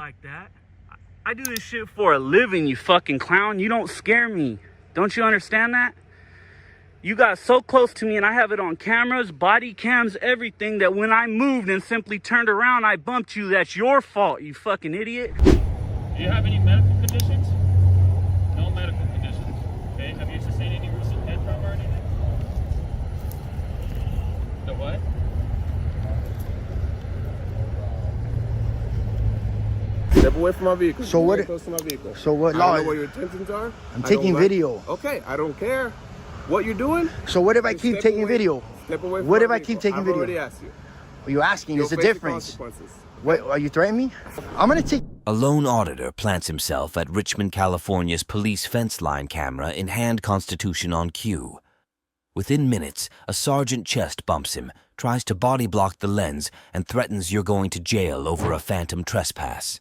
like that. I do this shit for a living, you fucking clown. You don't scare me. Don't you understand that? You got so close to me, and I have it on cameras, body cams, everything, that when I moved and simply turned around, I bumped you. That's your fault, you fucking idiot. Do you have any medical conditions? No medical conditions. Okay, have you sustained any recent head trauma or anything? The what? Step away from my vehicle. So what? Close to my vehicle. So what? I don't know what your intentions are. I'm taking video. Okay, I don't care what you're doing. So what if I Just keep step taking away. video? Step away from What my if I vehicle. keep taking I've video? already asked you. You're asking. You'll There's a face the difference. consequences. What? Are you threatening me? I'm gonna take. A lone auditor plants himself at Richmond, California's police fence line camera in hand Constitution on cue. Within minutes, a sergeant chest bumps him, tries to body block the lens, and threatens you're going to jail over a phantom trespass.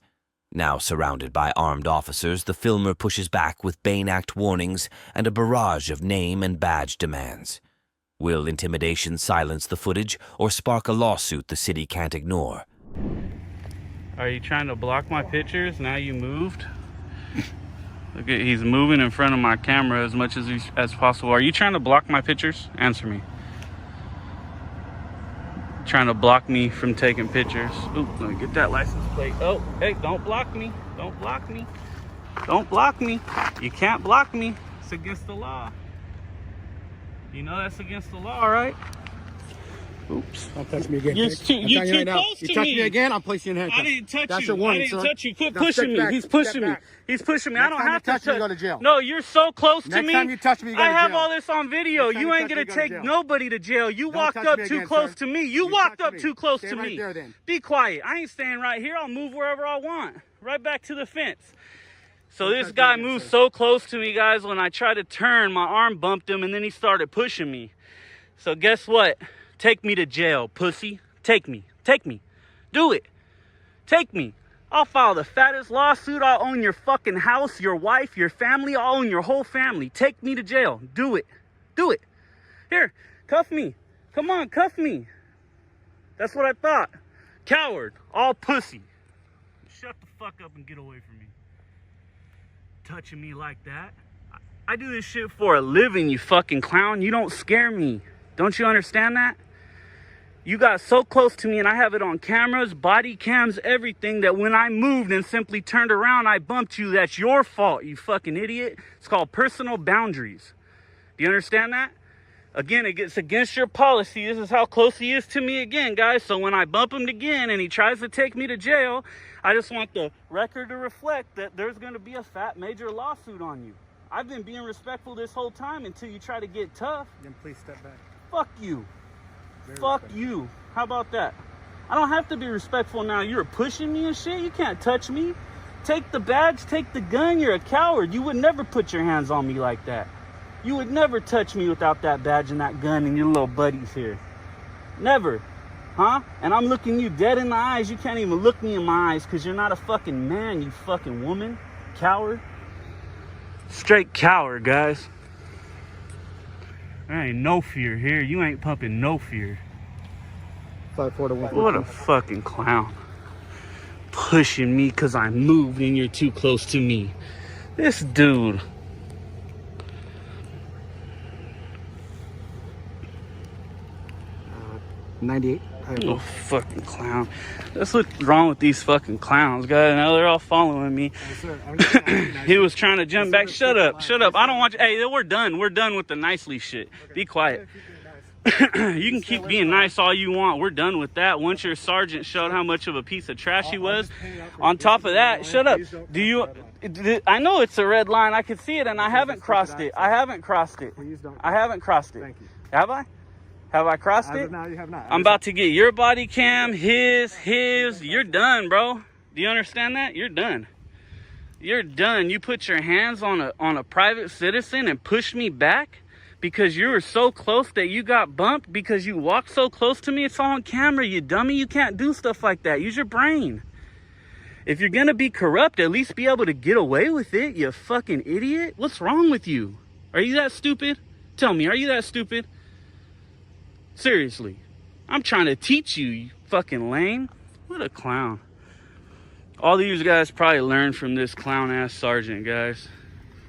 Now surrounded by armed officers, the filmer pushes back with Bain Act warnings and a barrage of name and badge demands. Will intimidation silence the footage or spark a lawsuit the city can't ignore? Are you trying to block my pictures? Now you moved. Look at, he's moving in front of my camera as much as possible. Are you trying to block my pictures? Answer me. Trying to block me from taking pictures. Oop, let me get that license plate. Oh, hey, don't block me. Don't block me. Don't block me. You can't block me. It's against the law. You know that's against the law, right? Oops. Don't touch me again. You're too close to me. You touch me again, I'll place you in handcuffs. I didn't touch That's you. your warning, I didn't son. touch you. Quit Now pushing step me. back. He's pushing Step me. back. He's pushing me. Next I don't time have you touch to me, you go to jail. No, you're so close to Next me. time you touch me, you go to I have jail. all this on video. Next time You you ain't touch me, gonna you go to take jail. nobody to jail. You Don't walked touch up me too again, close sir. to me. You walked touch up me. too close Stay to right me. there, then. Be quiet. I ain't staying right here. I'll move wherever I want. Right back to the fence. So this guy moved so close to me, guys. When I tried to turn, my arm bumped him, and then he started pushing me. So guess what? Take me to jail, pussy. Take me. Take me. Do it. Take me. I'll file the fattest lawsuit. I'll own your fucking house, your wife, your family. I'll own your whole family. Take me to jail. Do it. Do it. Here, cuff me. Come on, cuff me. That's what I thought. Coward. All pussy. Shut the fuck up and get away from me. Touching me like that. I do this shit for a living, you fucking clown. You don't scare me. Don't you understand that? You got so close to me, and I have it on cameras, body cams, everything, that when I moved and simply turned around, I bumped you. That's your fault, you fucking idiot. It's called personal boundaries. Do you understand that? Again, it gets against your policy. This is how close he is to me again, guys. So when I bump him again and he tries to take me to jail, I just want the record to reflect that there's going to be a fat major lawsuit on you. I've been being respectful this whole time until you try to get tough. Then please step back. Fuck you. Fuck you. How about that? I don't have to be respectful now. You're pushing me and shit. You can't touch me. Take the badge, take the gun. You're a coward. You would never put your hands on me like that. You would never touch me without that badge and that gun and your little buddies here. Never. Huh? And I'm looking you dead in the eyes. You can't even look me in my eyes because you're not a fucking man, you fucking woman. Coward. Straight coward, guys. There ain't no fear here. You ain't pumping no fear. 5-4 to 1. What a fucking clown. Pushing me because I moved and you're too close to me. This dude. 98. Oh, fucking clown. That's what's wrong with these fucking clowns, guys. Now they're all following me. He was trying to jump back. Shut up. Shut up. I don't want you. Hey, we're done. We're done with the nicely shit. Be quiet. You can keep being nice all you want. We're done with that. Once your sergeant showed how much of a piece of trash he was. On top of that, shut up. Do you... I know it's a red line. I can see it, and I haven't crossed it. I haven't crossed it. I haven't crossed it. Thank you. Have I? Have I crossed it? No, you have not. I'm about to get your body cam, his. You're done, bro. Do you understand that? You're done. You're done. You put your hands on a private citizen and pushed me back because you were so close that you got bumped because you walked so close to me. It's all on camera, you dummy. You can't do stuff like that. Use your brain. If you're gonna be corrupt, at least be able to get away with it, you fucking idiot. What's wrong with you? Are you that stupid? Tell me, are you that stupid? Seriously. I'm trying to teach you, you fucking lame. What a clown. All these guys probably learned from this clown-ass sergeant, guys.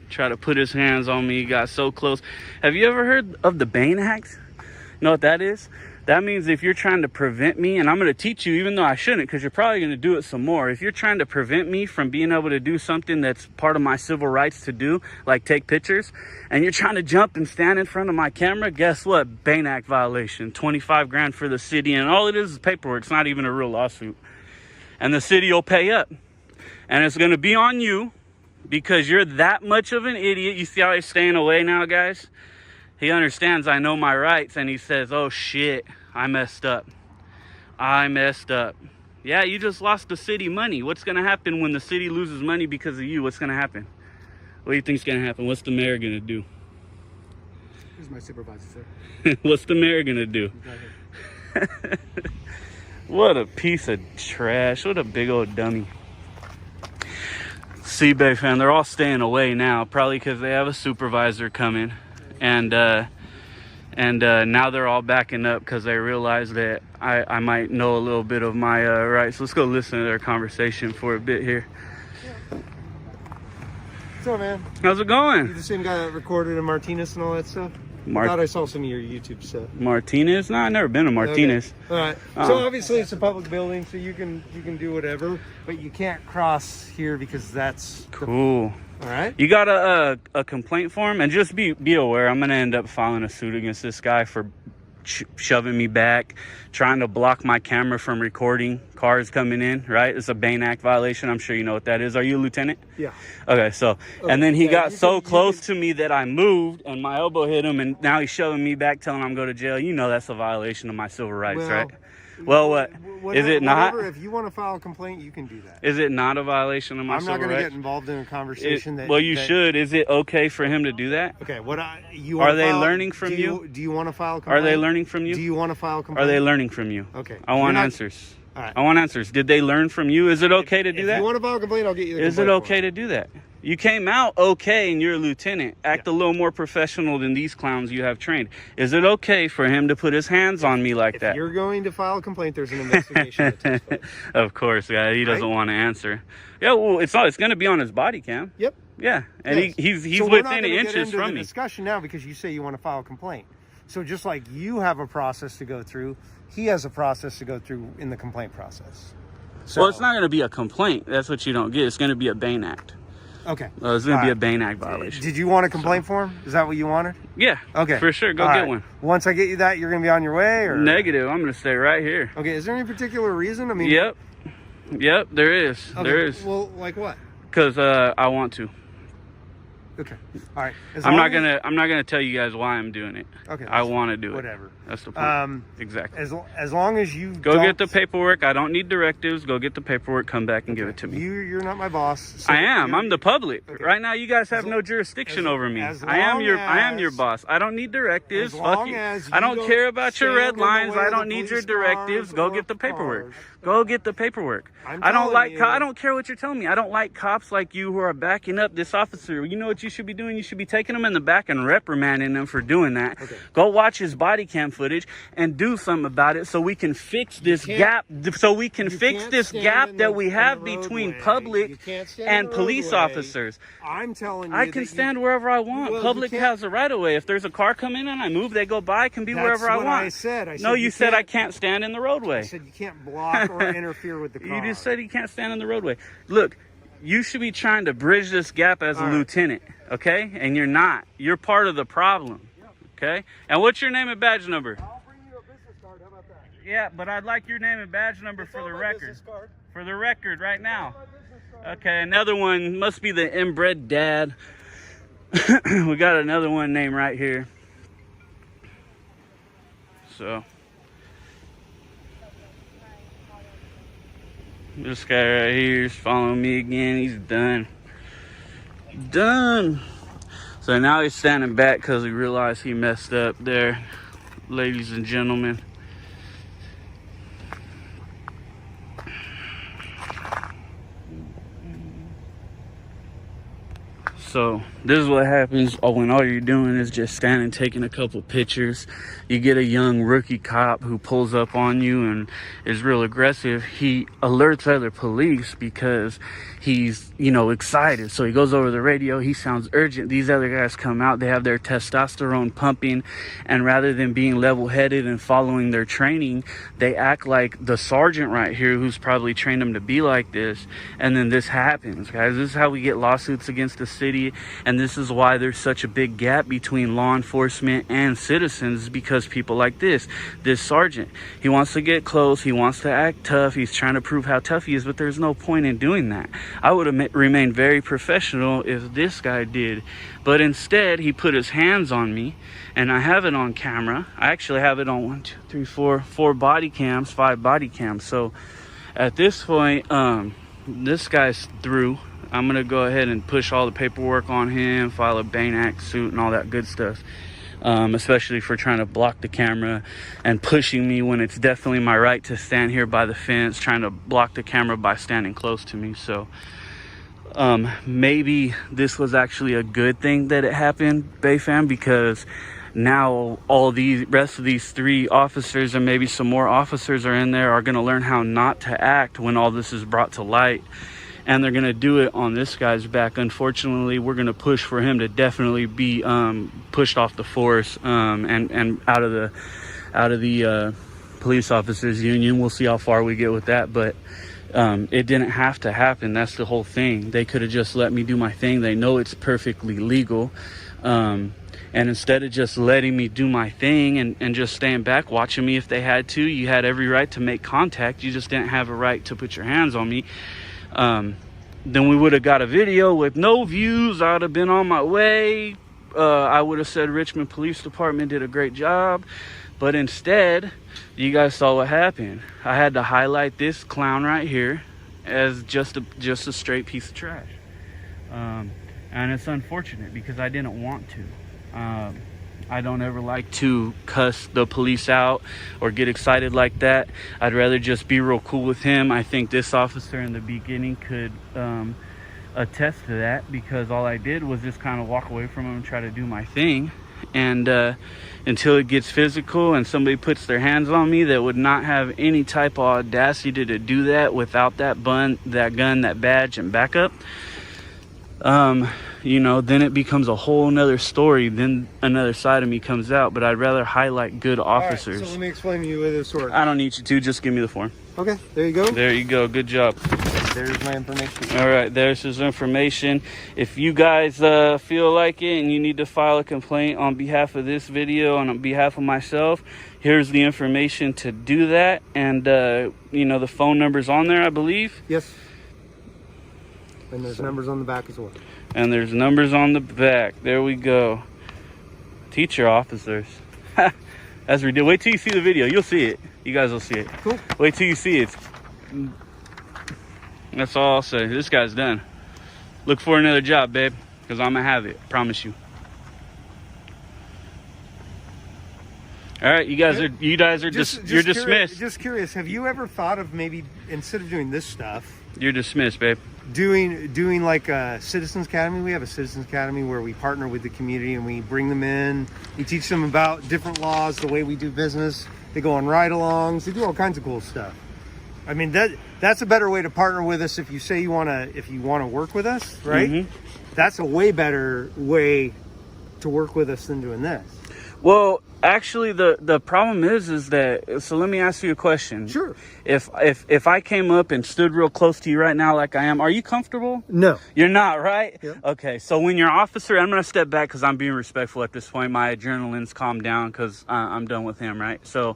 Try to put his hands on me, got so close. Have you ever heard of the Bain Act? You know what that is? That means if you're trying to prevent me, and I'm going to teach you even though I shouldn't, because you're probably going to do it some more. If you're trying to prevent me from being able to do something that's part of my civil rights to do, like take pictures, and you're trying to jump and stand in front of my camera, guess what? Bain Act violation, 25 grand for the city, and all it is paperwork. It's not even a real lawsuit. And the city will pay up. And it's going to be on you because you're that much of an idiot. You see how he's staying away now, guys? He understands I know my rights, and he says, oh shit, I messed up. I messed up. Yeah, you just lost the city money. What's going to happen when the city loses money because of you? What's going to happen? What do you think's going to happen? What's the mayor going to do? He's my supervisor, sir. What's the mayor going to do? What a piece of trash. What a big old dummy. C-Bay fan, they're all staying away now, probably because they have a supervisor coming. And now they're all backing up because they realize that I might know a little bit of my rights. Let's go listen to their conversation for a bit here. What's up, man? How's it going? You the same guy that recorded in Martinez and all that stuff? I thought I saw some of your YouTube stuff. Martinez? No, I've never been to Martinez. Okay. All right. So obviously it's a public building, so you can do whatever, but you can't cross here because that's cool. All right. You got a complaint form, and just be aware, I'm gonna end up filing a suit against this guy for shoving me back, trying to block my camera from recording cars coming in, right? It's a Bain Act violation. I'm sure you know what that is. Are you a lieutenant? Yeah. Okay, so, and then he got so close to me that I moved and my elbow hit him, and now he's shoving me back, telling him I'm going to jail. You know that's a violation of my civil rights, right? Well, what? Is it not? If you want to file a complaint, you can do that. Is it not a violation of my civil rights? I'm not going to get involved in a conversation well, you should. Is it okay for him to do that? Okay, are they learning from you? Do you want to file a complaint? Are they learning from you? Do you want to file a complaint? Are they learning from you? Okay. I want answers. All right. I want answers. Did they learn from you? Is it okay to do that? If you want to file a complaint, I'll get you the Is it okay to do that? You came out okay and you're a lieutenant. Act a little more professional than these clowns you have trained. Is it okay for him to put his hands on me like that? If you're going to file a complaint, there's an investigation that takes place. Of course, guy. He doesn't want to answer. Yeah, well, it's going to be on his body cam. Yep. Yeah, and yes. he's so within inches from me. Discussion now because you say you want to file a complaint. So just like you have a process to go through, he has a process to go through in the complaint process. So, well, it's not going to be a complaint. That's what you don't get. It's going to be a Bain Act. Okay. It's going to be a Bain Act violation. Did you want a complaint form? Is that what you wanted? Yeah. Okay. For sure. Go get one. Once I get you that, you're going to be on your way? Or Negative. I'm going to stay right here. Okay. Is there any particular reason? I mean. Yep. There is. Okay. There is. Well, like what? Because I want to. Okay. All right. I'm not gonna tell you guys why I'm doing it. Okay. I want to do it. Whatever. That's the point. Exactly. As long as you go get the paperwork. I don't need directives. Go get the paperwork. Come back and give it to me. You're not my boss. So I am. I'm the public. Okay. Right now, you guys have no jurisdiction over me. I am your boss. I don't need directives. Fuck you. I don't care about your red lines. I don't need your directives. Go get the paperwork. Go get the paperwork. I don't care what you're telling me. I don't like cops like you who are backing up this officer. You know what you should be doing? You should be taking them in the back and reprimanding them for doing that. Okay. Go watch his body cam footage and do something about it so we can fix this gap. So we can fix this gap that we have between public and police officers. I'm telling you, I can stand wherever I want. Public has a right of way. If there's a car coming in, I move. They go by. I can be wherever I want. I said no, you said I can't stand in the roadway. I said you can't block or interfere with the car. You just said you can't stand in the roadway. Look, you should be trying to bridge this gap as a lieutenant, okay? And you're not. You're part of the problem, okay? And what's your name and badge number? I'll bring you a business card. How about that? Yeah, but I'd like your name and badge number for the record. For the record, right now. Okay, another one must be the inbred dad. We got another one named right here. So this guy right here is following me again. He's done. Done. So now he's standing back because he realized he messed up there, ladies and gentlemen. So this is what happens when all you're doing is just standing taking a couple pictures. You get a young rookie cop who pulls up on you and is real aggressive. He alerts other police because he's, you know, excited. So he goes over the radio, he sounds urgent. These other guys come out, they have their testosterone pumping, and rather than being level-headed and following their training, they act like the sergeant right here who's probably trained them to be like this. And then this happens, guys. This is how we get lawsuits against the city, and this is why there's such a big gap between law enforcement and citizens, because people like this sergeant, he wants to get close, he wants to act tough, he's trying to prove how tough he is, but there's no point in doing that. I would have remained very professional if this guy did, but instead he put his hands on me, and I have it on camera. I actually have it on 4 body cams, 5 body cams. So at this point, this guy's through. I'm gonna go ahead and push all the paperwork on him, file a Bain Act suit and all that good stuff, especially for trying to block the camera and pushing me when it's definitely my right to stand here by the fence, trying to block the camera by standing close to me. So maybe this was actually a good thing that it happened, Bay fam, because now all the rest of these 3 officers and maybe some more officers are in there are going to learn how not to act when all this is brought to light, and they're going to do it on this guy's back. Unfortunately, we're going to push for him to definitely be pushed off the force and out of the police officers union. We'll see how far we get with that, but it didn't have to happen. That's the whole thing. They could have just let me do my thing. They know it's perfectly legal. And instead of just letting me do my thing and just staying back watching me if they had to, you had every right to make contact. You just didn't have a right to put your hands on me. Then we would have got a video with no views. I would have been on my way. I would have said Richmond Police Department did a great job. But instead, you guys saw what happened. I had to highlight this clown right here as just a straight piece of trash. And it's unfortunate because I didn't want to. I don't ever like to cuss the police out or get excited like that. I'd rather just be real cool with him. I think this officer in the beginning could attest to that, because all I did was just kind of walk away from him and try to do my thing. And until it gets physical and somebody puts their hands on me that would not have any type of audacity to do that without that gun, that badge, and backup, you know, then it becomes a whole nother story. Then another side of me comes out. But I'd rather highlight good officers. All right, so let me explain to you with this works. I don't need you to. Just give me the form. Okay, there you go. There you go. Good job. There's my information. All right, there's his information. If you guys feel like it and you need to file a complaint on behalf of this video and on behalf of myself, here's the information to do that. And, you know, the phone number's on there, I believe. Yes. And there's numbers on the back as well. And there's numbers on the back. There we go. Teacher officers. That's ridiculous. Wait till you see the video. You'll see it. You guys will see it. Cool. Wait till you see it. That's all I'll say. This guy's done. Look for another job, babe, because I'm going to have it. I promise you. All right, you guys are you're dismissed. Just curious, have you ever thought of maybe, instead of doing this stuff, You're dismissed, babe. doing like a Citizens Academy? We have a Citizens Academy where we partner with the community and we bring them in. We teach them about different laws, the way we do business. They go on ride-alongs. They do all kinds of cool stuff. I mean, that's a better way to partner with us. If you say you want to work with us, right? Mm-hmm. That's a way better way to work with us than doing this. Well, actually, the problem is that, so let me ask you a question. Sure. If I came up and stood real close to you right now like I am, are you comfortable? No. You're not, right? Yep. Okay, so when your officer, I'm going to step back because I'm being respectful at this point. My adrenaline's calmed down because I'm done with him, right? So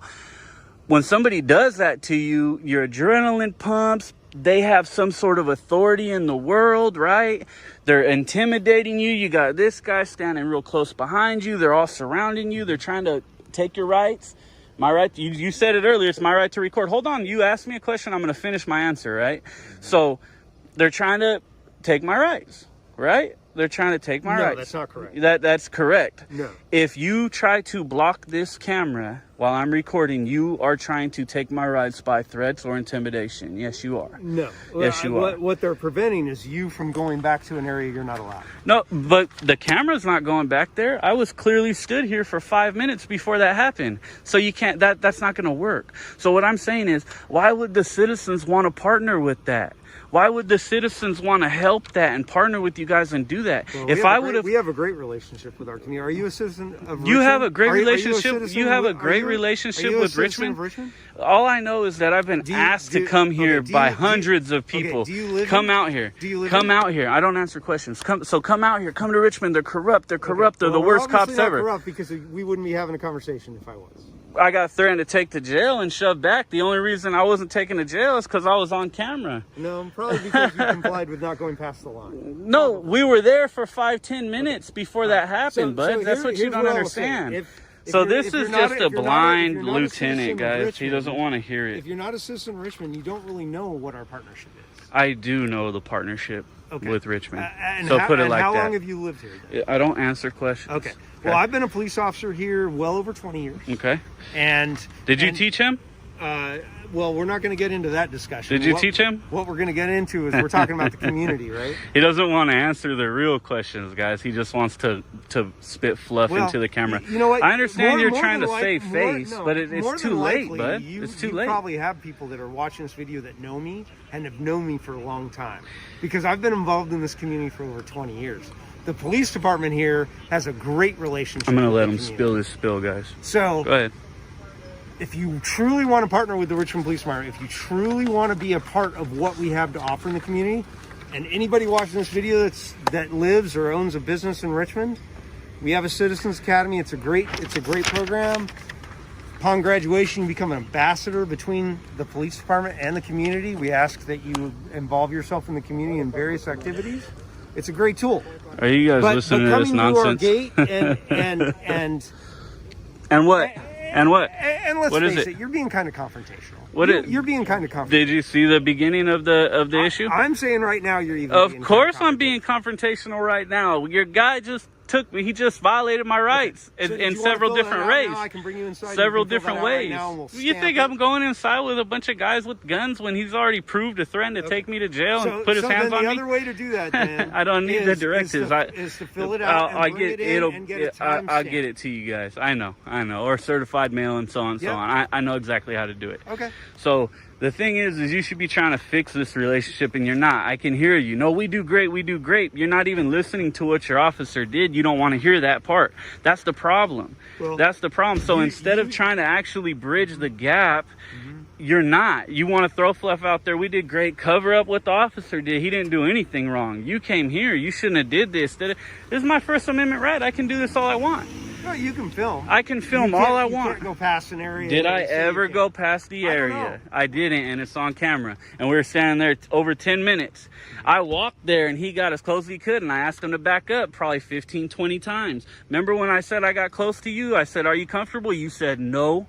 when somebody does that to you, your adrenaline pumps. They have some sort of authority in the world, right? They're intimidating you. You got this guy standing real close behind you. They're all surrounding you. They're trying to take your rights. My right, you said it earlier, it's my right to record. Hold on, you asked me a question. I'm going to finish my answer, right? So they're trying to take my rights, right? They're trying to take my No, rights. that's not correct. That's correct. No. If you try to block this camera while I'm recording, you are trying to take my rights by threats or intimidation. Yes, you are. No. Yes, you are. What they're preventing is you from going back to an area you're not allowed. No, but the camera's not going back there. I was clearly stood here for 5 minutes before that happened. So you can't, that's not going to work. So what I'm saying is, why would the citizens want to partner with that? Why would the citizens want to help that and partner with you guys and do that? Well, if I would have, we have a great relationship with our community. Are you a citizen of Richmond? you have a great Are you a relationship. citizen You have a with- great are relationship you a with citizen Richmond. of Richmond? All I know is that I've been asked to come here by hundreds of people. do you live come in- out here. do you live come in- out here. I don't answer questions. Come out here. Come to Richmond. They're corrupt. They're corrupt. They're the Well, we're worst cops obviously not ever. corrupt because we wouldn't be having a conversation if I was. I got threatened to take to jail and shoved back. The only reason I wasn't taken to jail is because I was on camera. No, probably because you complied with not going past the line. No, we were there for 5-10 minutes before that happened, bud. That's what you here's don't I was saying. understand. If So you're- this if you're is not just if a you're not blind if you're not a citizen lieutenant, of guys. He Richmond, doesn't want to hear it. If you're not a citizen of Richmond, you don't really know what our partnership is. I do know the partnership with Richmond. So how, put it and like how that. long have you lived here? Then? I don't answer questions. Okay. Well, I've been a police officer here well over 20 years. Okay. And Did you teach him? Well, we're not going to get into that discussion. Did you teach him? What we're going to get into is we're talking about the community, right? He doesn't want to answer the real questions, guys. He just wants to spit fluff Well, into the camera. You know what? I understand you're More trying to than save more- face, no, but more it's than too late, likely, bud. You, It's too you late. probably have people that are watching this video that know me and have known me for a long time because I've been involved in this community for over 20 years. The police department here has a great relationship. I'm going to with let the him community. spill this spill, guys. So, Go ahead. if you truly want to partner with the Richmond Police Department, if you truly want to be a part of what we have to offer in the community, and anybody watching this video that lives or owns a business in Richmond, we have a Citizens Academy. It's a great program. Upon graduation, you become an ambassador between the police department and the community. We ask that you involve yourself in the community in various activities. It's a great tool. Are you guys listening to this coming nonsense? To our gate And what? And what? And let's What is face it? it, you're being kind of confrontational. What You're being kind of confrontational. Did you see the beginning of the issue? I'm saying right now you're even. Of being course kind of I'm being confrontational right now. Your guy just took me. He just violated my rights So did in you wanna several fill that different out ways. now? I can bring you inside. Several You can fill different that out right ways. now and we'll You stamp think it. I'm going inside with a bunch of guys with guns when he's already proved a threat to take me to jail and put his hands then on the me? other way to do that, Dan, I don't need the directives. Is to fill it out and bring it in and get a time I'll stamp. get it to you guys. I know. Or certified mail and so on and so Yep. on. I know exactly how to do it. Okay. So the thing is you should be trying to fix this relationship and you're not. I can hear you. No, we do great. You're not even listening to what your officer did. You don't want to hear that part. That's the problem. Well, That's the problem. So instead of trying to actually bridge the gap, you're not. You want to throw fluff out there. We did great. Cover up what the officer did. He didn't do anything wrong. You came here. You shouldn't have did this. This is my First Amendment right. I can do this all I want. No, you can film. I can film You all I can't- want. You can't go past an area. Did that I they say you ever can't. go past the I don't area? know. I didn't, and it's on camera. And we were standing there over 10 minutes. I walked there, and he got as close as he could, and I asked him to back up probably 15, 20 times. Remember when I said I got close to you? I said, are you comfortable? You said no.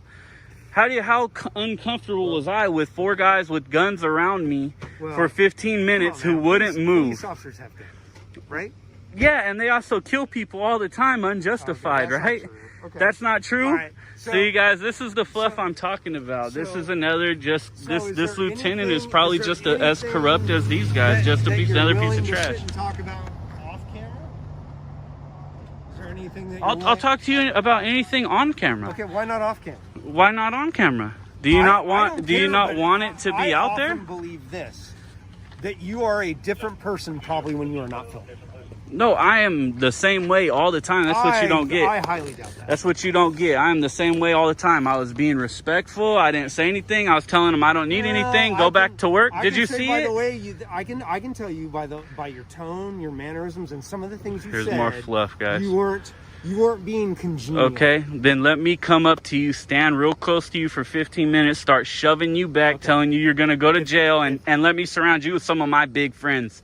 How uncomfortable was I with 4 guys with guns around me Well, for 15 minutes Come on, who man. wouldn't move? Police officers have guns, right? Yeah, and they also kill people all the time unjustified, Okay, that's not right? true. Okay. That's not true. All right, So, so- you guys, this is the fluff I'm talking about. This so- is another is this there lieutenant is anything- probably is there just as anything corrupt as these guys, just a that piece, you're another piece willing of to trash. sit and talk about off camera? Is there anything that I'll talk to you about anything on camera. Okay, why not off camera? Why not on camera? Do you not I want? don't Do you care, not but want it to be out there? I often believe this, that you are a different person probably when you are not filming. No, I am the same way all the time. That's what you don't get. I highly doubt that. That's what you don't get. I'm the same way all the time. I was being respectful. I didn't say anything. I was telling him I don't need anything. Go back to work. Did you see By it? the way, I can tell you by your tone, your mannerisms, and some of the things you Here's said. more fluff, guys. You weren't being congenial. Okay, then let me come up to you, stand real close to you for 15 minutes, start shoving you back, telling you you're going to go to jail, and let me surround you with some of my big friends.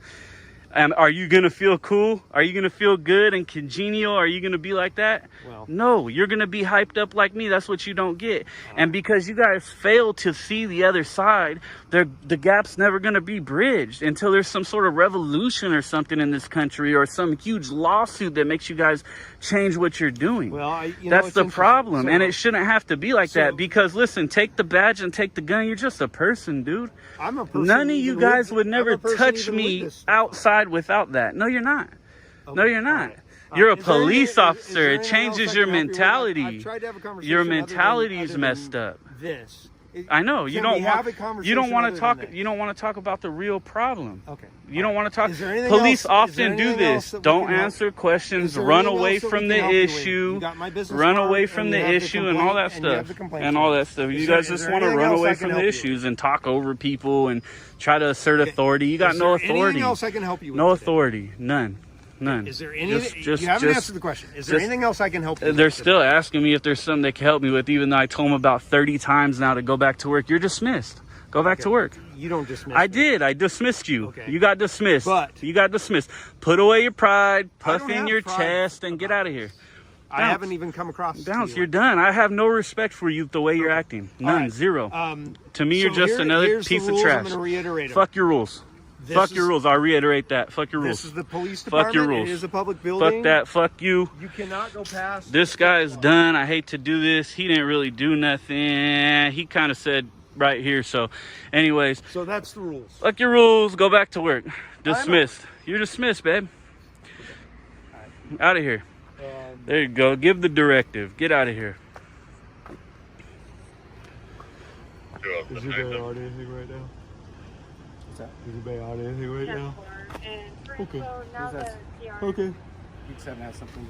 Are you gonna feel cool? Are you gonna feel good and congenial? Are you gonna be like that? Well, no, you're gonna be hyped up like me. That's what you don't get. And because you guys fail to see the other side, the gap's never gonna be bridged until there's some sort of revolution or something in this country, or some huge lawsuit that makes you guys change what you're doing. well, That's the problem. So, and it shouldn't have to be like that, because listen, take the badge and take the gun. You're just a person, dude. I'm a person. None of you even guys with- would I'm never a person touch even me with this. outside without that. No, you're not. No, you're not. Alright. You're a Is there any- police is officer. there It anything changes else I your can help you with? mentality. I've tried to have a conversation Your other than- mentality's other messed than up. This. I know you Can don't we have a want. You conversation don't want other to than talk. this? You don't want to talk about the real problem. Okay. You don't want to talk. Is there anything Police else- is there often do anything else this. that we Don't can help- answer questions. Is there Run anything away else that we from can the help you with? issue. You got my business Run card, away and from you the have the issue and all that complaint, and you have stuff. the complaint And all form. that stuff. Is You there- guys is just there want to anything run else away I can from the help you issues and talk over people and try to assert authority. You got Is no there authority. Anything else I can help you with? No today? authority. None. None. Is there anything? Just- you haven't just- answered the question. Is there just- anything else I can help you with? They're today? still asking me if there's something they can help me with, even though I told them about 30 times now to go back to work. You're dismissed. Go back to work. You don't dismiss. I me. did. I dismissed you. Okay. You got dismissed. But- you got dismissed. Put away your pride, I puff don't in have your pride chest, and get about out of here. I Bounce. haven't even come across. to Bounce, you. you're done. I have no respect for you the way you're acting. None. All right. Zero. To me, you're So just another here's the piece of rules. trash. I'm gonna reiterate 'em. Fuck your rules. This Fuck your is- rules. I'll reiterate that. Fuck your This rules. is the police Fuck department. your rules. It is a public building. Fuck that. Fuck you. You cannot go past. This guy is done. I hate to do this. He didn't really do nothing. He kind of said right here. So, anyways, So that's the rules. fuck your rules. Go back to work. Dismissed. You're dismissed, babe. Out of here. There you go. Give the directive. Get out of here. Is your bay on anything right now? What's that? Is your bay on anything right now? Okay. Okay. You just haven't had something.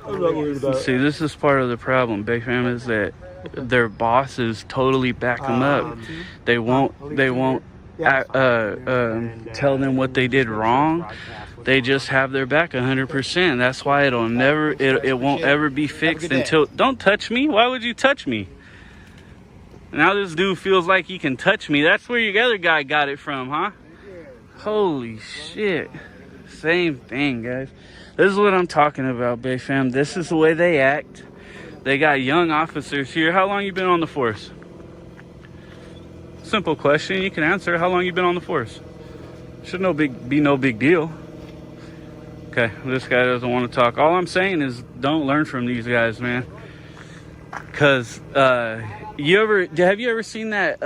I'm not worried about it. See, this is part of the problem, Big Fam, is that their bosses totally back them up. They won't tell them what they did wrong. They just have their back 100%. That's why it won't ever be fixed until. Don't touch me. Why would you touch me? Now this dude feels like he can touch me. That's where your other guy got it from, huh? Holy shit. Same thing, guys. This is what I'm talking about, Bay Fam. This is the way they act. They got young officers here. How long you been on the force? Simple question. You can answer. How long you been on the force? Should be no big deal. Okay, this guy doesn't want to talk. All I'm saying is don't learn from these guys, man. Cause have you ever seen that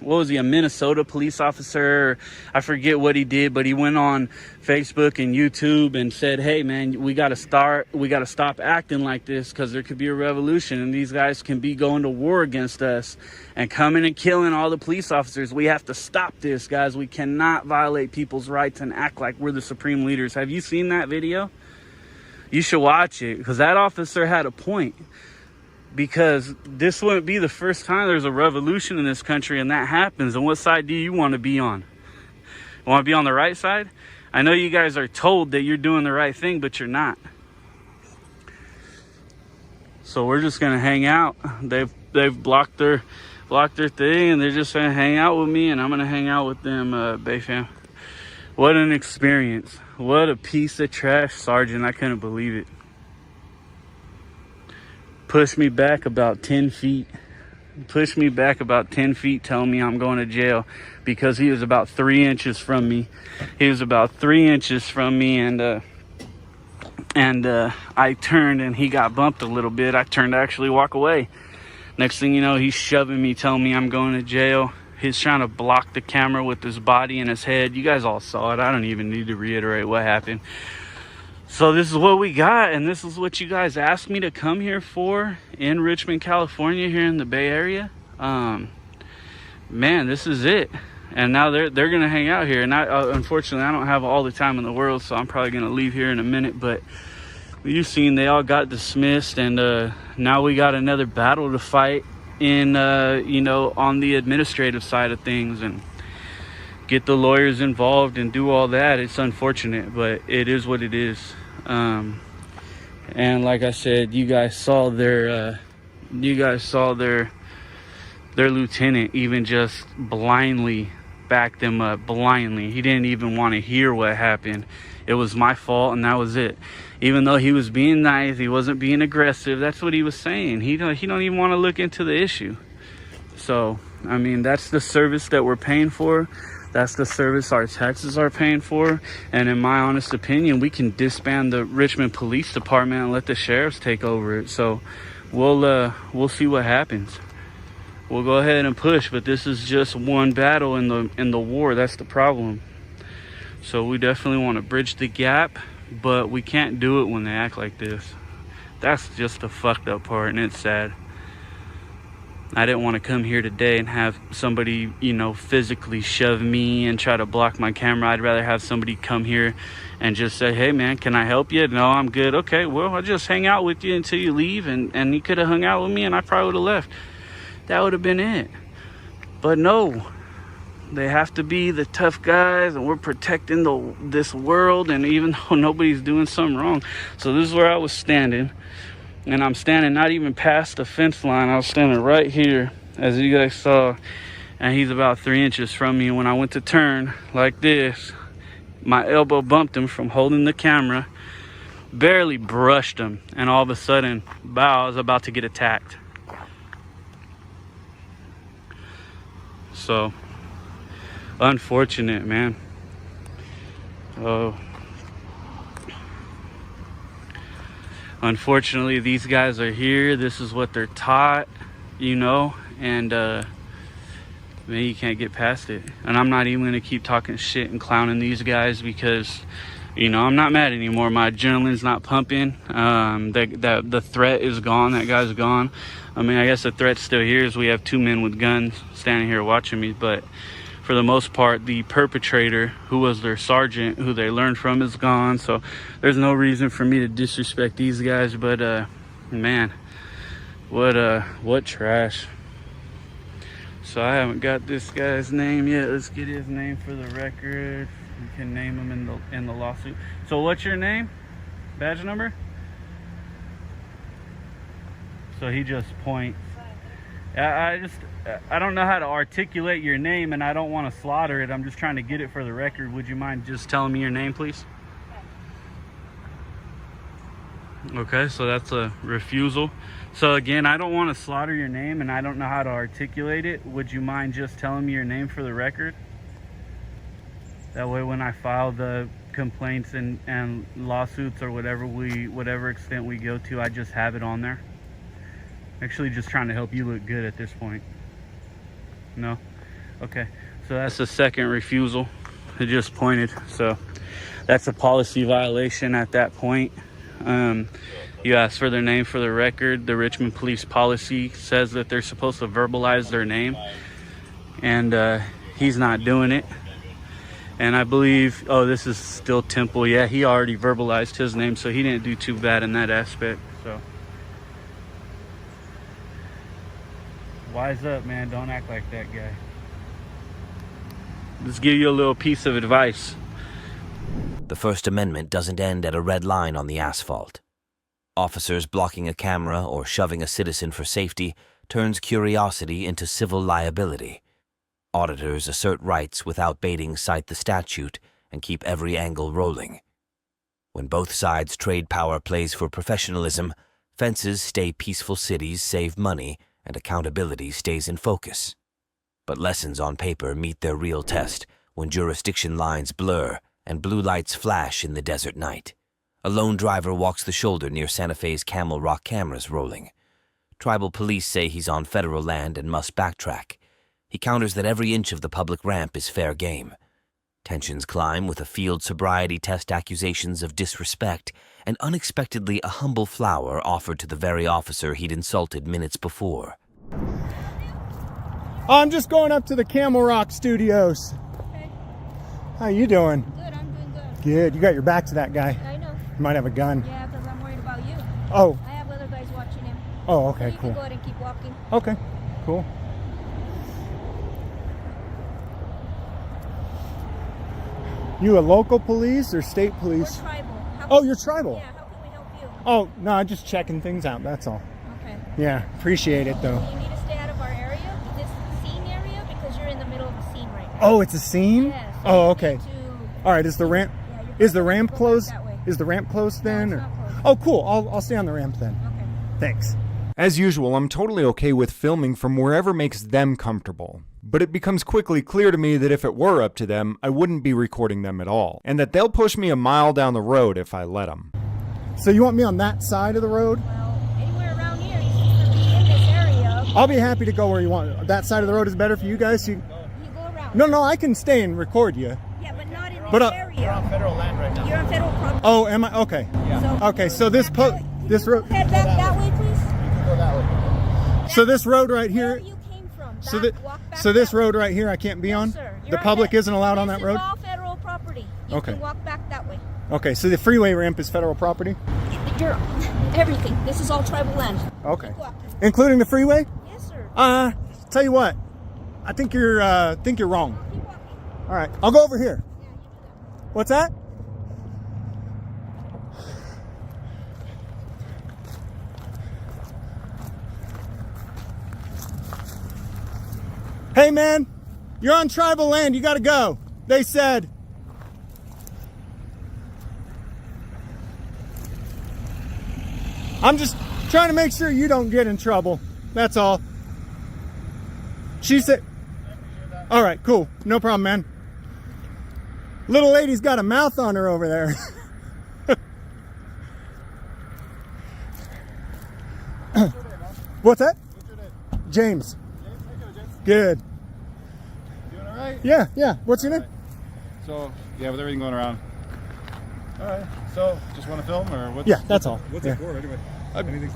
what was he, a Minnesota police officer? I forget what he did, but he went on Facebook and YouTube and said, hey man, we gotta stop acting like this, because there could be a revolution and these guys can be going to war against us and coming and killing all the police officers. We have to stop this, guys. We cannot violate people's rights and act like we're the supreme leaders. Have you seen that video? You should watch it, because that officer had a point. Because this wouldn't be the first time there's a revolution in this country and that happens. And what side do you want to be on? You want to be on the right side? I know you guys are told that you're doing the right thing, but you're not. So we're just gonna hang out. They've blocked their thing, and they're just gonna hang out with me, and I'm gonna hang out with them, Bay Fam. What an experience! What a piece of trash, Sergeant! I couldn't believe it. Pushed me back about 10 feet. Pushed me back about 10 feet, telling me I'm going to jail because he was about 3 inches from me. He was about 3 inches from me, and I turned and he got bumped a little bit. I turned to actually walk away. Next thing you know, he's shoving me, telling me I'm going to jail. He's trying to block the camera with his body and his head. You guys all saw it. I don't even need to reiterate what happened. So this is what we got, and this is what you guys asked me to come here for in Richmond, California, here in the Bay Area. Man, this is it. And now they're gonna hang out here, and unfortunately I don't have all the time in the world, so I'm probably gonna leave here in a minute. But you've seen they all got dismissed, and now we got another battle to fight in on the administrative side of things, and get the lawyers involved and do all that. It's unfortunate, but it is what it is. And like I said, you guys saw their lieutenant even just blindly back them up blindly. He didn't even want to hear what happened. It was my fault, and that was it. Even though he was being nice, he wasn't being aggressive. That's what he was saying. He don't even want to look into the issue. So, I mean, that's the service that we're paying for. That's the service our taxes are paying for. And in my honest opinion, we can disband the Richmond Police Department and let the sheriffs take over it. So we'll see what happens. We'll go ahead and push, but this is just one battle in the war. That's the problem. So we definitely want to bridge the gap, but we can't do it when they act like this. That's just the fucked up part, and it's sad. I didn't want to come here today and have somebody, you know, physically shove me and try to block my camera. I'd rather have somebody come here and just say, hey man, can I help you? No, I'm good. Okay, well, I'll just hang out with you until you leave. And you could have hung out with me and I probably would have left. That would have been it. But no, they have to be the tough guys, and we're protecting this world, and even though nobody's doing something wrong. So this is where I was standing. And I'm standing not even past the fence line. I was standing right here, as you guys saw. And he's about 3 inches from me. And when I went to turn like this, my elbow bumped him from holding the camera. Barely brushed him. And all of a sudden, bow, I was about to get attacked. So, unfortunate, man. Oh. Unfortunately, these guys are here. This is what they're taught, you know, and man, you can't get past it. And I'm not even gonna keep talking shit and clowning these guys because, you know, I'm not mad anymore. My adrenaline's not pumping. The threat is gone. That guy's gone. I mean, I guess the threat's still here as we have 2 men with guns standing here watching me, but for the most part, the perpetrator, who was their sergeant, who they learned from, is gone. So there's no reason for me to disrespect these guys. But man, what trash. So I haven't got this guy's name yet. Let's get his name for the record. We can name him in the lawsuit. So what's your name? Badge number? So he just points. I don't know how to articulate your name, and I don't want to slaughter it. I'm just trying to get it for the record. Would you mind just telling me your name, please? Okay, so that's a refusal. So again, I don't want to slaughter your name, and I don't know how to articulate it. Would you mind just telling me your name for the record? That way when I file the complaints and lawsuits or whatever extent we go to, I just have it on there. Actually just trying to help you look good at this point. No? Okay. So that's the second refusal. It just pointed. So that's a policy violation at that point. You ask for their name for the record. The Richmond police policy says that they're supposed to verbalize their name. And he's not doing it. And I believe, oh, this is still Temple. Yeah, he already verbalized his name, so he didn't do too bad in that aspect. So wise up, man. Don't act like that guy. Let's give you a little piece of advice. The First Amendment doesn't end at a red line on the asphalt. Officers blocking a camera or shoving a citizen for safety turns curiosity into civil liability. Auditors assert rights without baiting cite the statute and keep every angle rolling. When both sides trade power plays for professionalism, fences stay peaceful, cities save money, and accountability stays in focus. But lessons on paper meet their real test when jurisdiction lines blur and blue lights flash in the desert night. A lone driver walks the shoulder near Santa Fe's Camel Rock, cameras rolling. Tribal police say he's on federal land and must backtrack. He counters that every inch of the public ramp is fair game. Tensions climb with a field sobriety test, accusations of disrespect, and unexpectedly a humble flower offered to the very officer he'd insulted minutes before. I'm just going up to the Camel Rock Studios. Okay. How you doing? Good, I'm doing good. Good. You got your back to that guy. I know. You might have a gun. Yeah, because I'm worried about you. Oh. I have other guys watching him. Oh, So okay, you cool. can go ahead and keep walking. Okay, cool. You a local police or state police? We're tribal. Oh, you're tribal? Yeah, how can we help you? Oh, no, I'm just checking things out, that's all. Okay. Yeah, appreciate it though. You need to stay out of our area, this scene area, because you're in the middle of a scene right now. Oh, it's a scene? Yeah, so Oh, you okay. need to- All right, is the ramp Yeah, you're is the gonna ramp go back closed? that way. Is the ramp closed then? No, it's or- not closed. Oh, cool. I'll stay on the ramp then. Okay. Thanks. As usual, I'm totally okay with filming from wherever makes them comfortable. But it becomes quickly clear to me that if it were up to them, I wouldn't be recording them at all. And that they'll push me a mile down the road if I let them. So you want me on that side of the road? Well, anywhere around here, you should be in this area. I'll be happy to go where you want. That side of the road is better for you guys? You go around. No, I can stay and record you. Yeah, but not in this But, area. You're on federal land right now. You're on federal property. Oh, am I? Okay. So, Okay, so this road. Head back that way, please. So this road right Where here. you came from. So, Walk back so this that way. road right here I can't be on? Yes, sir. The You're on public fed- isn't allowed on that road? This is all federal property. You Okay. can walk back that way. Okay, so the freeway ramp is federal property? You're everything. This is all tribal land. Okay. Keep walking. Including the freeway? Yes, sir. Tell you what. I think you're wrong. Keep walking. All right, I'll go over here. Yeah, you do that. What's that? Hey man, you're on tribal land, you gotta go. They said. I'm just trying to make sure you don't get in trouble. That's all. She said, all right, cool. No problem, man. Little lady's got a mouth on her over there. What's that? What's your name? James. James? How you doing, James? Good. Doing all right? Yeah. What's your name? So, yeah, with everything going around. All right. So, just want to film, or what's? Yeah, that's all. What's Yeah. it for, anyway? Anything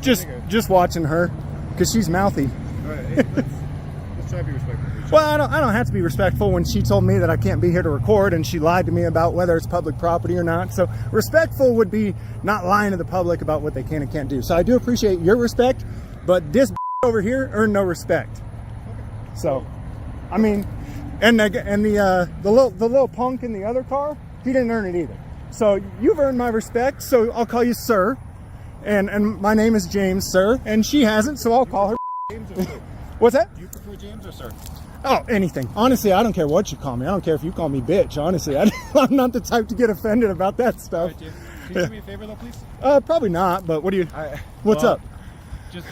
Just watching her, because she's mouthy. All right. Hey, let's try to be respectful for each other. Well, I don't have to be respectful when she told me that I can't be here to record, and she lied to me about whether it's public property or not. So respectful would be not lying to the public about what they can and can't do. So I do appreciate your respect, but this over here earned no respect. So, I mean, and the little punk in the other car, he didn't earn it either. So you've earned my respect. So I'll call you sir, and my name is James, sir, and she hasn't, so I'll call her. James or sir? What's that? Do you prefer James or sir? Oh, anything. Honestly, I don't care what you call me. I don't care if you call me bitch. Honestly, I'm not the type to get offended about that All stuff. right, James. Can you do me a favor, though, please? Probably not, but what do you... What's Well, up? Just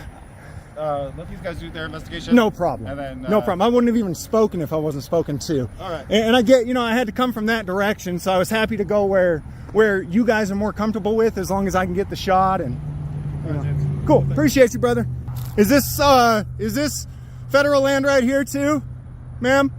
let these guys do their investigation. No problem. And then, no problem. I wouldn't have even spoken if I wasn't spoken to. All right. And I get, I had to come from that direction, so I was happy to go where you guys are more comfortable with, as long as I can get the shot. And All right, James. cool. Appreciate you, brother. Is this federal land right here too, ma'am?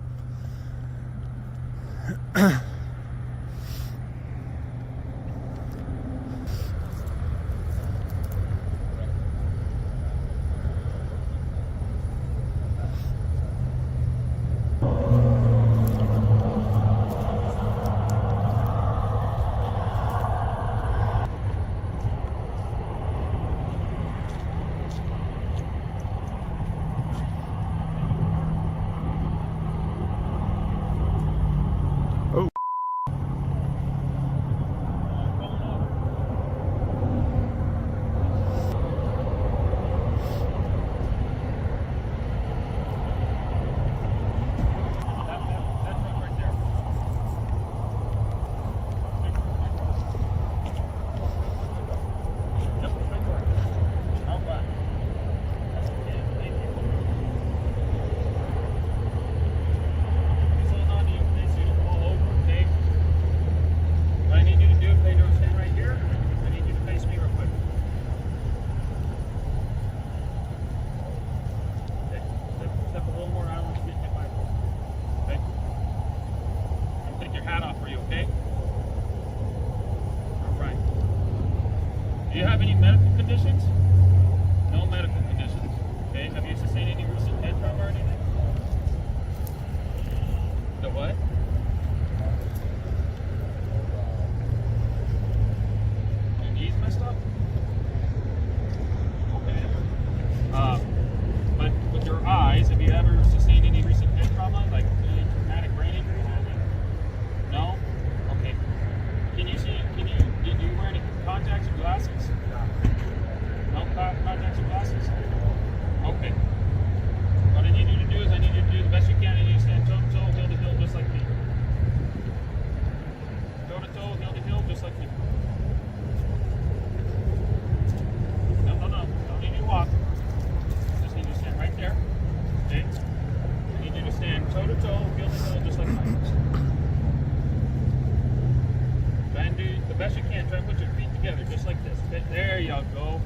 the best you can. Try and put your feet together, just like this. Okay? There you go.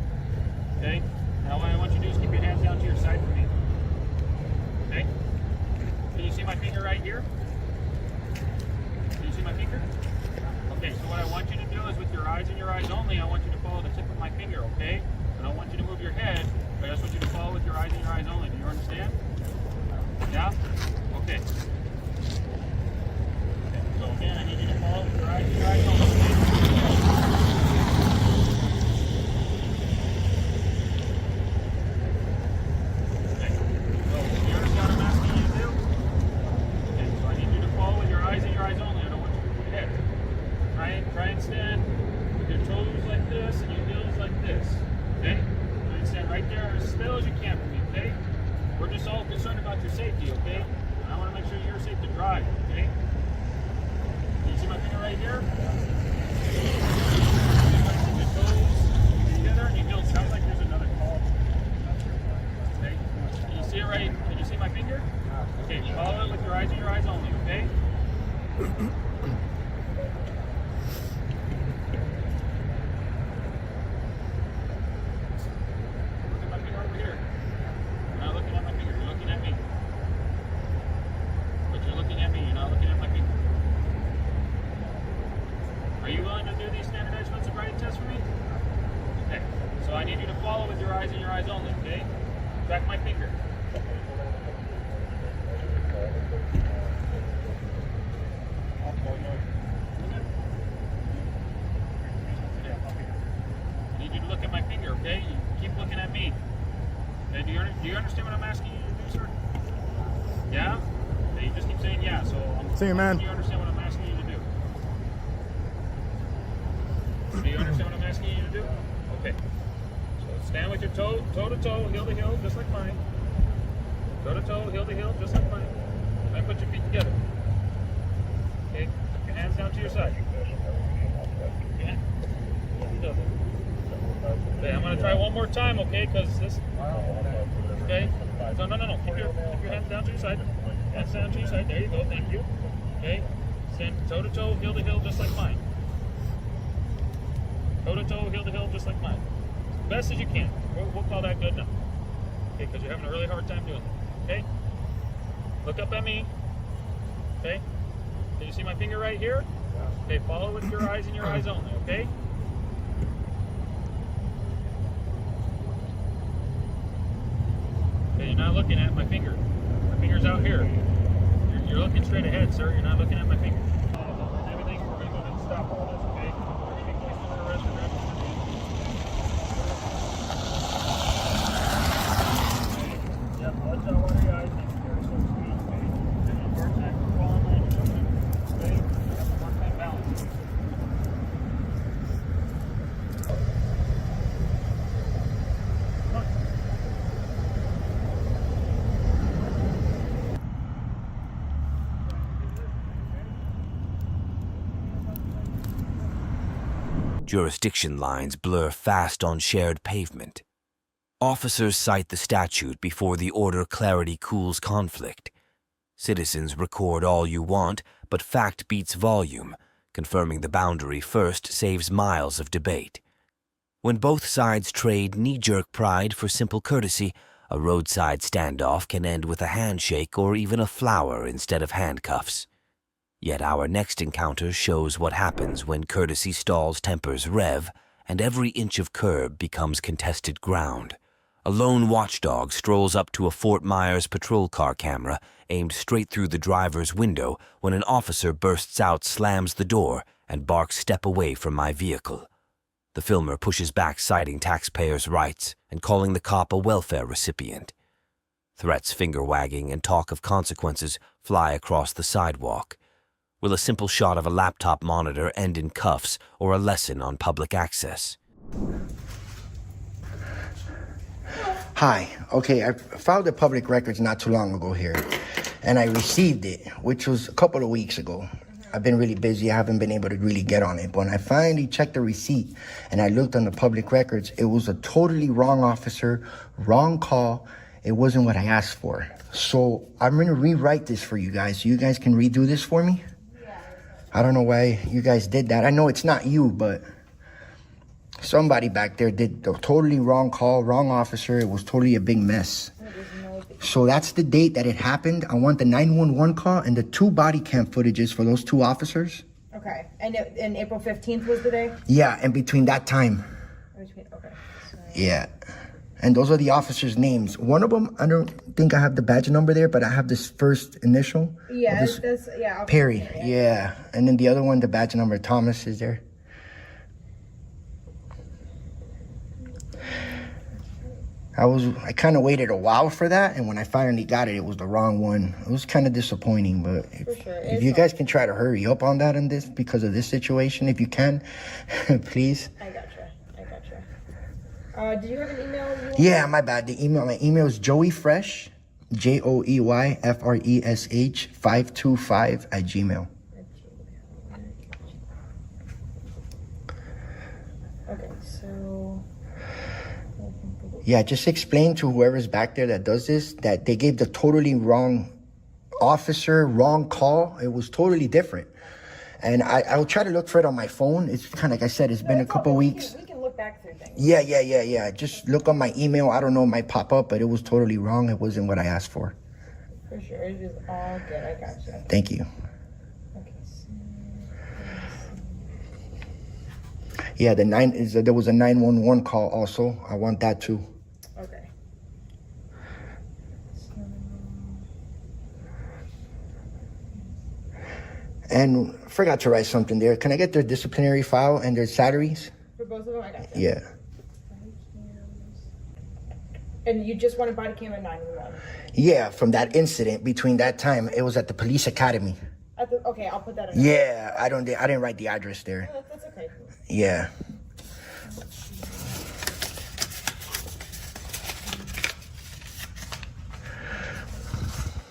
Okay? Now what I want you to do is keep your hands down to your side for me. Okay? Can you see my finger right here? Can you see my finger? Okay, so what I want you to do is with your eyes and your eyes only, I want you to follow the tip of my finger, okay? I don't want you to move your head, but I just want you to follow with your eyes and your eyes only. Do you understand? Yeah? Okay. So again, I need you to follow with your eyes and your eyes only. Okay. So you understand what I'm asking you to do? Okay, so I need you to follow with your eyes and your eyes only. I don't want you to move your head. Try and stand with your toes like this and your heels like this. Okay? Try and stand right there as still as you can for me, okay? We're just all concerned about your safety, okay? And I want to make sure you're safe to drive, okay? Can you see my finger right here? Your toes together and your heels. Sounds like there's another call. Okay? Can you see it right? Can you see my finger? Okay, follow it with your eyes and your eyes only, okay? Are you willing to do these standardized foot sobriety tests for me? Okay. So I need you to follow with your eyes and your eyes only, okay? Back my finger. I need you to look at my finger, okay? You keep looking at me. Okay, do you understand what I'm asking you to do, sir? Yeah? Okay, you just keep saying yeah, so See you, man. Do you understand what I'm asking you to do? Do you understand what I'm asking you to do? Okay. So stand with your toe to toe, heel to heel, just like mine. Toe to toe, heel to heel, just like mine. And put your feet together. Okay. Put your hands down to your side. Okay. Okay, I'm gonna try one more time, okay? Because this. Okay. No. Keep your hands down to your side. Hands down to your side. There you go. Thank you. Okay. Stand toe to toe, heel to heel, just like mine. Toe to toe, heel to heel, just like mine. Best as you can. We'll call that good enough. Okay, because you're having a really hard time doing it. Okay? Look up at me. Okay? Can you see my finger right here? Okay, follow with your eyes and your eyes only, okay? Okay, you're not looking at my finger. My finger's out here. You're looking straight ahead, sir. You're not looking at my finger. Everything, we're going to go ahead and stop all this, okay? We're going to be placed under arrest for driving. Yep, watch out, water your eyes. Make sure it's so sweet, okay? You're having a hard time following my instructions, okay? You're having a hard time balancing. Come on. Jurisdiction lines blur fast on shared pavement. Officers cite the statute before the order clarity cools conflict. Citizens record all you want, but fact beats volume. Confirming the boundary first saves miles of debate. When both sides trade knee-jerk pride for simple courtesy, a roadside standoff can end with a handshake or even a flower instead of handcuffs. Yet our next encounter shows what happens when courtesy stalls tempers rev, and every inch of curb becomes contested ground. A lone watchdog strolls up to a Fort Myers patrol car camera aimed straight through the driver's window when an officer bursts out, slams the door, and barks, "Step away from my vehicle." The filmer pushes back, citing taxpayers' rights and calling the cop a welfare recipient. Threats, finger-wagging, and talk of consequences fly across the sidewalk. Will a simple shot of a laptop monitor end in cuffs or a lesson on public access? Hi. Okay, I filed the public records not too long ago here, and I received it, which was a couple of weeks ago. I've been really busy. I haven't been able to really get on it. But when I finally checked the receipt and I looked on the public records, it was a totally wrong officer, wrong call. It wasn't what I asked for. So I'm going to rewrite this for you guys so you guys can redo this for me. I don't know why you guys did that. I know it's not you, but somebody back there did the totally wrong call, wrong officer. It was totally a big mess. So that's the date that it happened. I want the 911 call and the 2 body cam footages for those 2 officers. Okay, and April 15th was the day? Yeah, and between that time. Okay. So... Yeah. And those are the officers' names. One of them, I don't think I have the badge number there, but I have this first initial. Yeah, Perry, yeah. And then the other one, the badge number, Thomas, is there. I kind of waited a while for that, and when I finally got it, it was the wrong one. It was kind of disappointing, but if you guys can try to hurry up on that on this because of this situation, if you can, please. I gotcha. Do you have an email? Yeah, my bad. My email is joeyfresh, JOEYFRESH 525 @gmail. Okay, so... Yeah, just explain to whoever's back there that does this that they gave the totally wrong officer, wrong call. It was totally different. And I'll try to look for it on my phone. It's kind of like I said, it's been a couple weeks. We can look back through things. Yeah. Just look on my email. I don't know, it might pop up, but it was totally wrong. It wasn't what I asked for. For sure, it is all good. I got you. Thank you. Okay, Yeah, there was a 911 call also. I want that too. Okay. And forgot to write something there. Can I get their disciplinary file and their salaries? For both of them, I got you. Yeah. And you just want a body cam at 911? Yeah, from that incident between that time, it was at the police academy. Okay, I'll put that in. Yeah, I didn't write the address there. No, that's okay. Yeah.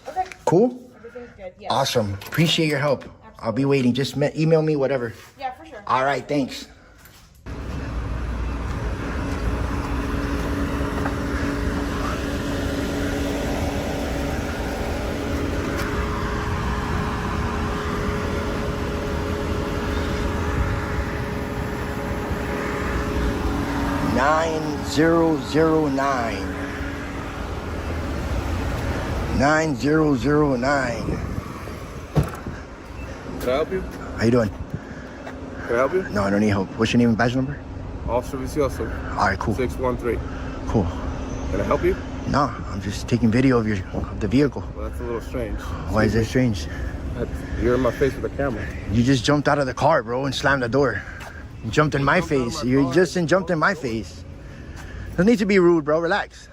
Okay. Cool? Everything's good, yeah. Awesome. Appreciate your help. Absolutely. I'll be waiting. Just email me, whatever. Yeah, for sure. All right, thanks. Nine zero zero nine. 9009. Can I help you? How you doing? Can I help you? No, I don't need help. What's your name and badge number? Officer Vicioso. All right, cool. 613. Cool. Can I help you? No, I'm just taking video of the vehicle. Well, that's a little strange. Why is that strange? You're in my face with a camera. You just jumped out of the car, bro, and slammed the door. You jumped in my face. You just jumped in my face. No need to be rude, bro. Relax.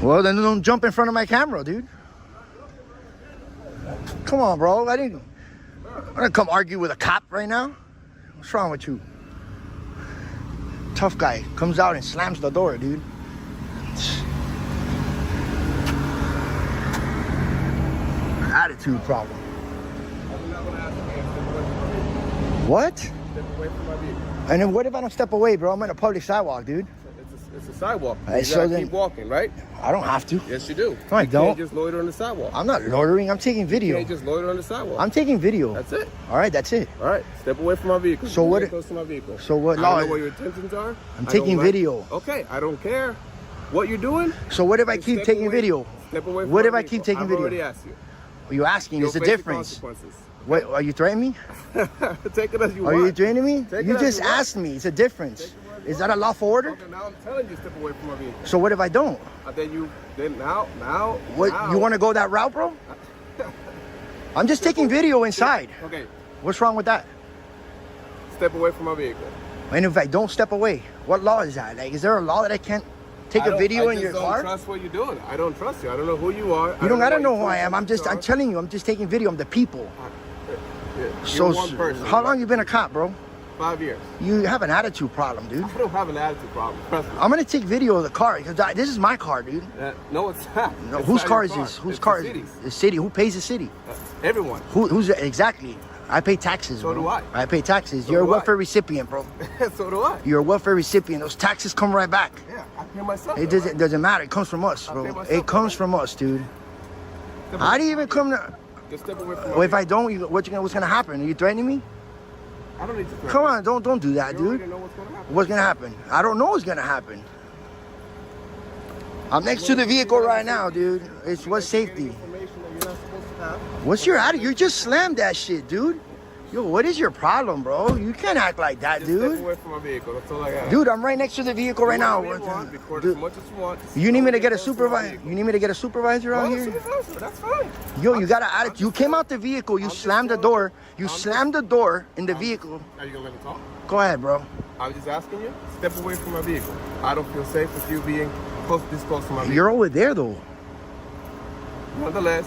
Well, then don't jump in front of my camera, dude. Come on, bro. I'm gonna come argue with a cop right now. What's wrong with you? Tough guy comes out and slams the door, dude. Attitude problem. What? Step away from my vehicle. And then what if I don't step away, bro? I'm on a public sidewalk, dude. It's a sidewalk. Right, You so gotta then- keep walking, right? I don't have to. Yes, you do. No, I You don't. can't just loiter on the sidewalk. I'm not loitering. I'm taking You video. can't just loiter on the sidewalk. I'm taking video. That's it. All right, that's it. All right, step away from my vehicle. So You're what- getting close to my vehicle. So what I law? don't know what your intentions are. I'm I taking don't like- video. Okay, I don't care what you're doing. So what if I Just keep step taking away- video? Step away from What my if I vehicle. keep taking I've video? already asked you. Are you asking? You'll It's a face the difference. consequences. What? Are you threatening me? Take it as you Are want. you threatening me? Take You it as just you want. asked me. It's a difference. Take it as you Is want. that a lawful order? Okay, now I'm telling you step away from my vehicle. So what if I don't? Now. What? You want to go that route, bro? I'm just taking video inside. Okay, What's wrong with that? step away from my vehicle. And if I don't step away, what law is that? Like, is there a law that I can't take a video in your car? I don't trust what you're doing. I don't trust you. I don't know who you are. You don't gotta know what who I am. I'm telling you, I'm just taking video of the people. You're one person. How long you been a cop, bro? 5 years. You have an attitude problem, dude. I don't have an attitude problem. Trust me. I'm gonna take video of the car because this is my car, dude. No, it's not. No, It's whose not car your is this? Whose It's car the is city's. it? The city. Who pays the city? Everyone. Who's exactly? I pay taxes, So bro. do I. I pay taxes. So You're a do I. welfare recipient, bro. So do I. You're a welfare recipient. Those taxes come right back. Yeah, I pay myself. It doesn't matter. It comes from us, I bro. pay myself, It comes bro. from us, dude. How do you even come to? Just step away from my Well, if vehicle. I don't, what's gonna happen? Are you threatening me? I don't need to threaten Come you. on, don't do that, You dude. already know what's gonna happen. What's gonna happen? I don't know what's gonna happen. I'm next to the vehicle right now, dude. It's what's safety. Information that you're not supposed to have. What's your attitude? You just slammed that shit, dude. Yo, what is your problem, bro? You can't act like that, Just step dude. away from my vehicle. That's all I got. Dude, I'm right next to the vehicle right now. Record as Dude, much as you want. you need me to get a Close to my supervisor? vehicle. You need me to get a supervisor out Well, here? supervisor, that's fine. Yo, you got an attitude. You came out the vehicle. You slammed the door. You slammed the door in the vehicle. Are you gonna let me talk? Go ahead, bro. I'm just asking you. Step away from my vehicle. I don't feel safe with you being this close to my vehicle. You're over there, though. Nonetheless,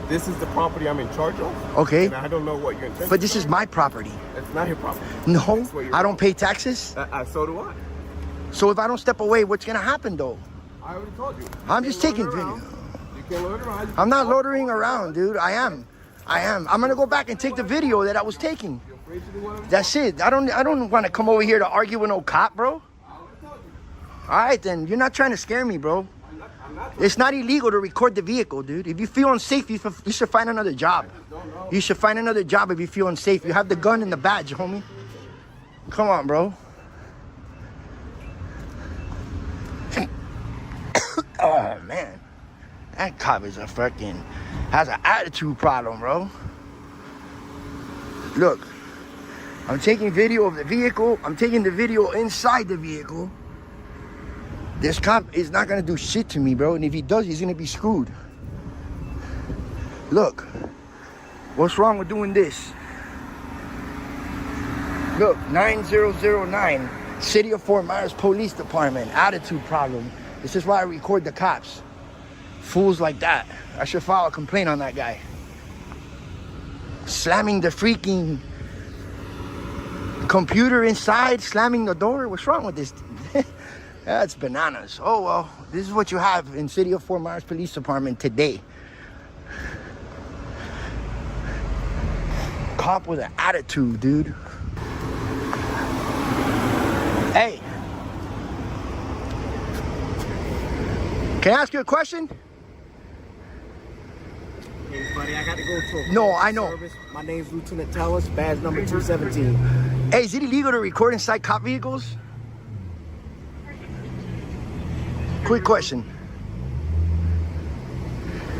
this is the property I'm in charge of. Okay. And I don't know what your intention. But this is my property. It's not your property. No, That's what you're I wrong. don't pay taxes. So do I. So if I don't step away, what's gonna happen, though? I already told you. I'm just taking video. You can't loiter around. You I'm not can walk. loitering around, dude. I am. I'm gonna go back and take the video that I was taking. You're afraid to do whatever you That's it. I don't want to come over here to argue with no cop, bro. want. I already told you. All right, then. You're not trying to scare me, bro. I'm not. It's not illegal to record the vehicle, dude. If you feel unsafe, you should find another job. You should find another job if you feel unsafe. You have the gun and the badge, homie. Come on, bro. Oh, man. That cop is has an attitude problem, bro. Look, I'm taking video of the vehicle. I'm taking the video inside the vehicle. This cop is not gonna do shit to me, bro. And if he does, he's gonna be screwed. Look, what's wrong with doing this? Look, 9009, City of Fort Myers Police Department, attitude problem. This is why I record the cops. Fools like that. I should file a complaint on that guy. Slamming the freaking computer inside, slamming the door. What's wrong with this? That's bananas. Oh, well, this is what you have in City of Fort Myers Police Department today. Cop with an attitude, dude. Hey. Can I ask you a question? Hey, buddy, I got to go to a No, I know. service. My name's Lieutenant Tellis, badge number 217. Hey, is it illegal to record inside cop vehicles? Quick question.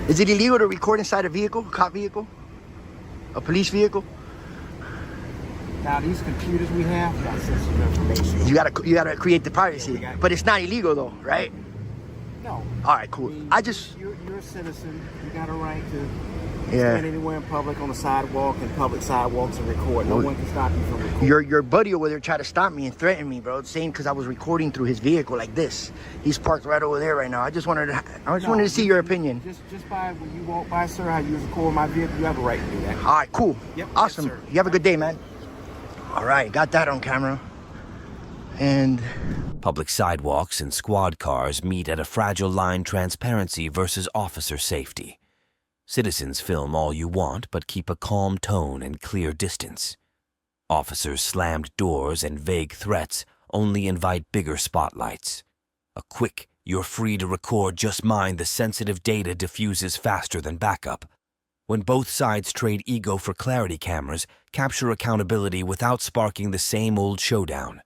Is it illegal to record inside a vehicle, cop vehicle? A police vehicle? Now, these computers we have got sensitive information. You gotta create the privacy. Yeah, But it's not illegal though, right? No. All right, cool. You're a citizen. You got a right to Yeah. stand anywhere in public on the sidewalk and public sidewalks and record. No Well, one can stop you from recording. Your buddy over there tried to stop me and threaten me, bro. Saying because I was recording through his vehicle like this. He's parked right over there right now. I just wanted to see your opinion. Just by when you walk by, sir, how you record my vehicle, you have a right to do that. All right, cool. Yep, Awesome. yes, sir. You have a good day, man. All right, got that on camera. And Public sidewalks and squad cars meet at a fragile line: transparency versus officer safety. Citizens film all you want, but keep a calm tone and clear distance. Officers' slammed doors and vague threats only invite bigger spotlights. A quick, "you're free to record, just mind the sensitive data" diffuses faster than backup. When both sides trade ego for clarity, cameras capture accountability without sparking the same old showdown.